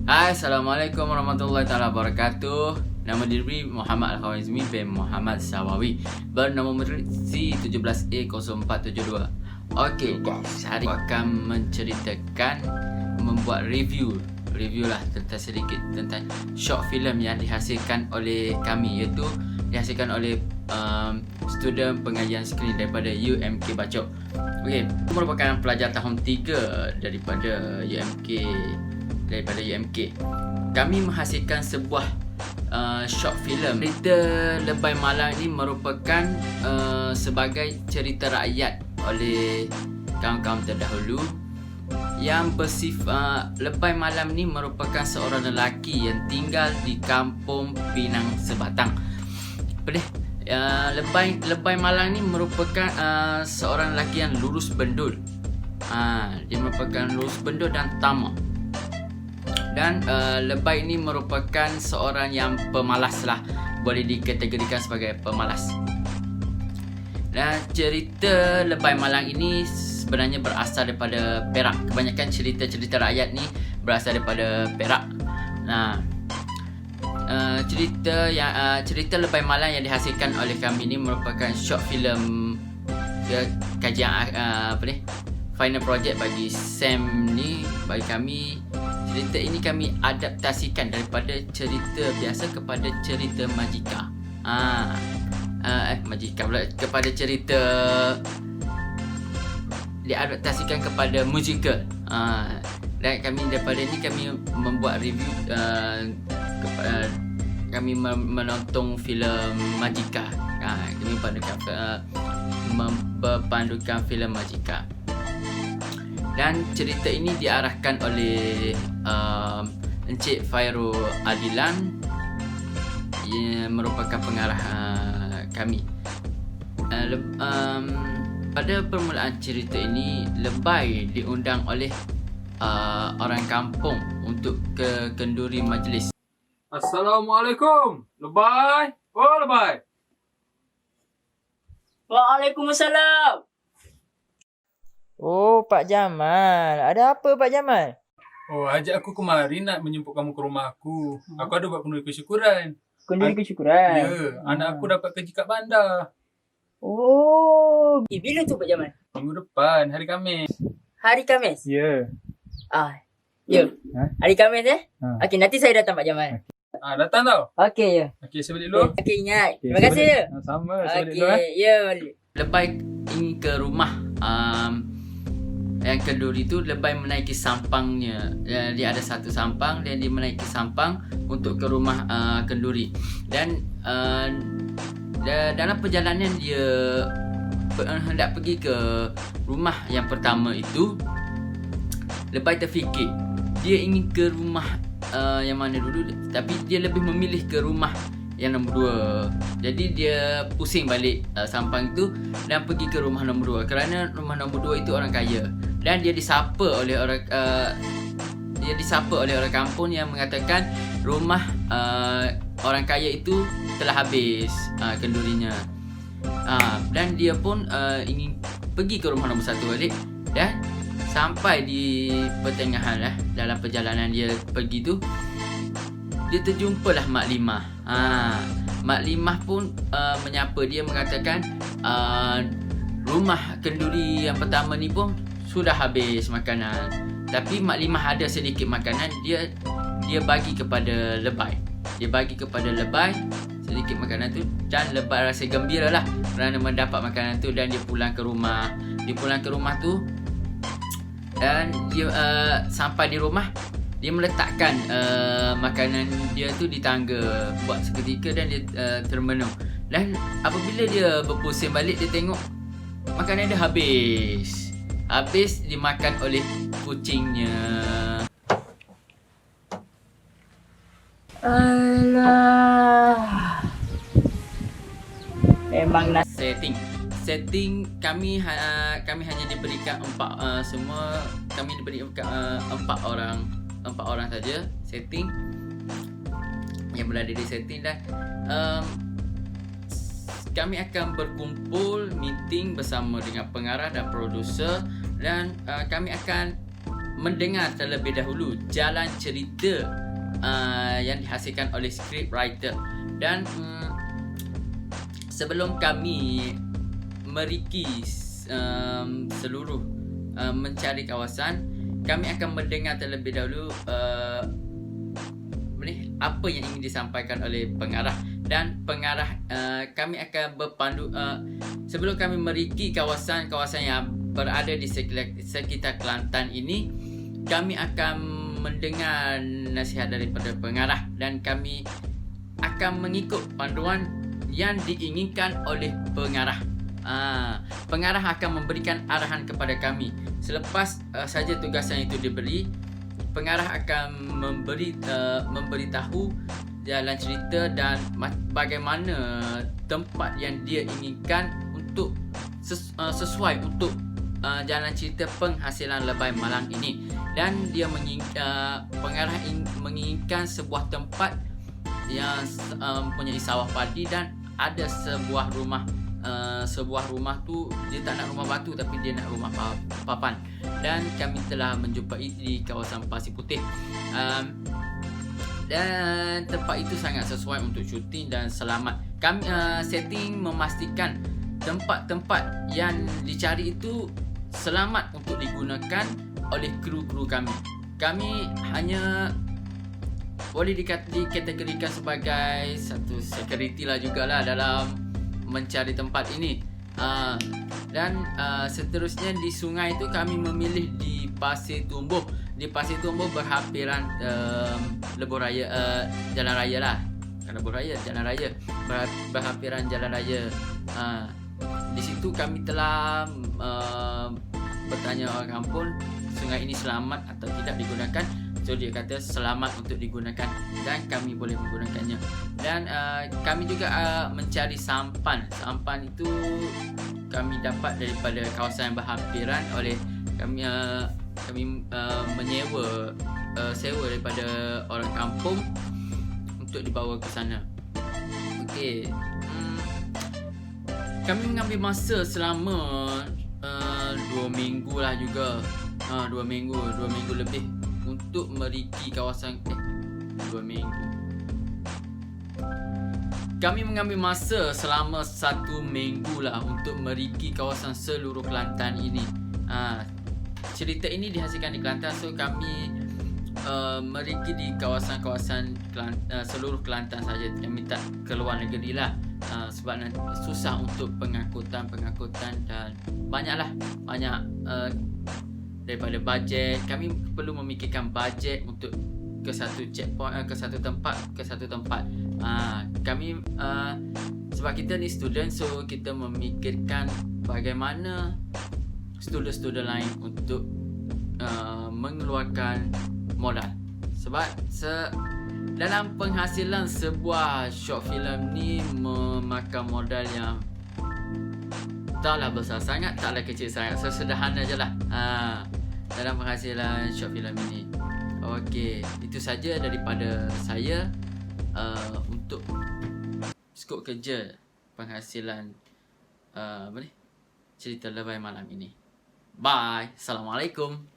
Hai, Assalamualaikum warahmatullahi taala wabarakatuh. Nama diri Muhammad Al-Khawazmi bin Muhammad Sawawi, bernomor C17A0472. Okey guys, hari ini akan menceritakan membuat review lah tentang sedikit tentang short film yang dihasilkan oleh kami, iaitu dihasilkan oleh student pengajian skrin daripada UMK Bacok. Okey, itu merupakan pelajar tahun 3 daripada UMK. Kami menghasilkan sebuah short film. Cerita Lebay Malang ini merupakan sebagai cerita rakyat oleh kaum-kaum terdahulu yang bersifat Lebay Malang ni merupakan seorang lelaki yang tinggal di kampung Pinang Sebatang. Lebay Malang ni merupakan seorang lelaki yang lurus bendul. Dia merupakan lurus bendul dan tamak. Dan Lebay ini merupakan seorang yang pemalas lah, boleh dikategorikan sebagai pemalas. Dan cerita Lebay Malang ini sebenarnya berasal daripada Perak. Kebanyakan cerita-cerita rakyat ni berasal daripada Perak. Cerita Lebay Malang yang dihasilkan oleh kami ini merupakan short film kajian final project bagi Sam ni, bagi kami. Cerita ini kami adaptasikan daripada cerita biasa kepada cerita Majika. Majika pula, kepada cerita diadaptasikan kepada musical. Dan kami daripada ini kami membuat review kami menonton filem Majika. Kami memperpandukan filem Majika. Dan cerita ini diarahkan oleh Encik Fairul Adilan, yang merupakan pengarah kami. Pada permulaan cerita ini, Lebay diundang oleh orang kampung untuk ke kenduri majlis. Assalamualaikum, Lebay. Oh, Lebay. Waalaikumsalam. Oh, Pak Jamal. Ada apa Pak Jamal? Oh, ajak aku kemari nak menjemput kamu ke rumah aku. Aku ada buat kenduri kesyukuran. Kenduri kesyukuran? Ya, anak aku dapat kerja kat bandar. Oh. Bila tu Pak Jamal? Minggu depan, hari Khamis. Hari Khamis? Ya. Ya. Hari Khamis Okey, nanti saya datang Pak Jamal. Datang tau. Okey, ya. Okey, saya balik dulu. Okey, ingat. Okay, Terima kasih ya. Sama, saya balik dulu. Ya, balik. Lebay ingin ke rumah yang kenduri itu. Lebay menaiki sampangnya. Dia ada satu sampang dan dia menaiki sampang untuk ke rumah kenduri. Dan dalam perjalanan dia hendak pergi ke rumah yang pertama itu, Lebay terfikir dia ingin ke rumah yang mana dulu, tapi dia lebih memilih ke rumah yang nombor 2. Jadi dia pusing balik sampang itu dan pergi ke rumah nombor 2, kerana rumah nombor 2 itu orang kaya. Dan dia disapa oleh orang kampung yang mengatakan rumah orang kaya itu telah habis kendurinya. Dan dia pun ingin pergi ke rumah nombor 1 balik. Dan sampai di pertengahan lah, dalam perjalanan dia pergi tu, dia terjumpalah Mak Limah. Mak Limah pun menyapa dia, mengatakan rumah kenduri yang pertama ni pun sudah habis makanan. Tapi Mak Limah ada sedikit makanan, dia bagi kepada Lebay. Dia bagi kepada Lebay sedikit makanan tu, dan Lebay rasa gembira lah kerana mendapat makanan tu. Dan dia pulang ke rumah. Dia pulang ke rumah tu, dan dia sampai di rumah, dia meletakkan makanan dia tu di tangga buat seketika, dan dia termenung. Dan apabila dia berpusing balik, dia tengok makanan dia habis dimakan oleh kucingnya. Alah. Memang nak Setting kami hanya diberikan semua kami diberikan 4 orang saja setting yang berada di setting. Dan kami akan berkumpul meeting bersama dengan pengarah dan produser, dan kami akan mendengar terlebih dahulu jalan cerita yang dihasilkan oleh scriptwriter. Dan sebelum kami meriki seluruh mencari kawasan, kami akan mendengar terlebih dahulu apa yang ingin disampaikan oleh pengarah. Dan pengarah kami akan berpandu sebelum kami meriki kawasan-kawasan yang berada di sekitar Kelantan ini, kami akan mendengar nasihat daripada pengarah dan kami akan mengikut panduan yang diinginkan oleh pengarah. Pengarah akan memberikan arahan kepada kami. Selepas saja tugasan itu diberi, pengarah akan memberitahu jalan cerita dan bagaimana tempat yang dia inginkan untuk sesuai untuk jalan cerita penghasilan Lebay Malang ini. Dan dia pengarah menginginkan sebuah tempat yang mempunyai sawah padi dan ada sebuah rumah. Sebuah rumah tu dia tak nak rumah batu tapi dia nak rumah papan. Dan kami telah menjumpai di kawasan Pasir Putih. Dan tempat itu sangat sesuai untuk syuting dan selamat. Kami setting memastikan tempat-tempat yang dicari itu selamat untuk digunakan oleh kru-kru kami. Kami hanya boleh dikategorikan sebagai satu security lah jugalah dalam mencari tempat ini. Dan seterusnya di sungai itu kami memilih di Pasir Tumbuh. Di Pasir Tumbuh berhampiran lebuh raya, jalan raya lah. Bukan lebuh raya, jalan raya. Berhampiran jalan raya. Di situ kami telah bertanya orang kampung sungai ini selamat atau tidak digunakan. So dia kata selamat untuk digunakan dan kami boleh menggunakannya. Dan kami juga mencari sampan. Sampan itu kami dapat daripada kawasan yang berhampiran oleh kami sewa daripada orang kampung untuk dibawa ke sana. Okey. Kami mengambil masa selama 2 minggu lah juga. 2 minggu lebih untuk meriki kawasan 2 minggu. Kami mengambil masa selama 1 minggu lah untuk meriki kawasan seluruh Kelantan ini. Cerita ini dihasilkan di Kelantan, so kami meriki di kawasan-kawasan seluruh Kelantan saja. Kami tak keluar negeri lah, sebab susah untuk pengangkutan dan banyak daripada bajet. Kami perlu memikirkan bajet untuk ke satu checkpoint, ke satu tempat. Kami sebab kita ni student, so kita memikirkan bagaimana student lain untuk mengeluarkan modal. Sebab dalam penghasilan sebuah short film ni memakan modal yang taklah besar sangat, taklah kecil sangat, sesederhana je lah dalam penghasilan short film ini. Okey, itu saja daripada saya untuk skop kerja penghasilan cerita Lebay Malam ini. Bye. Assalamualaikum.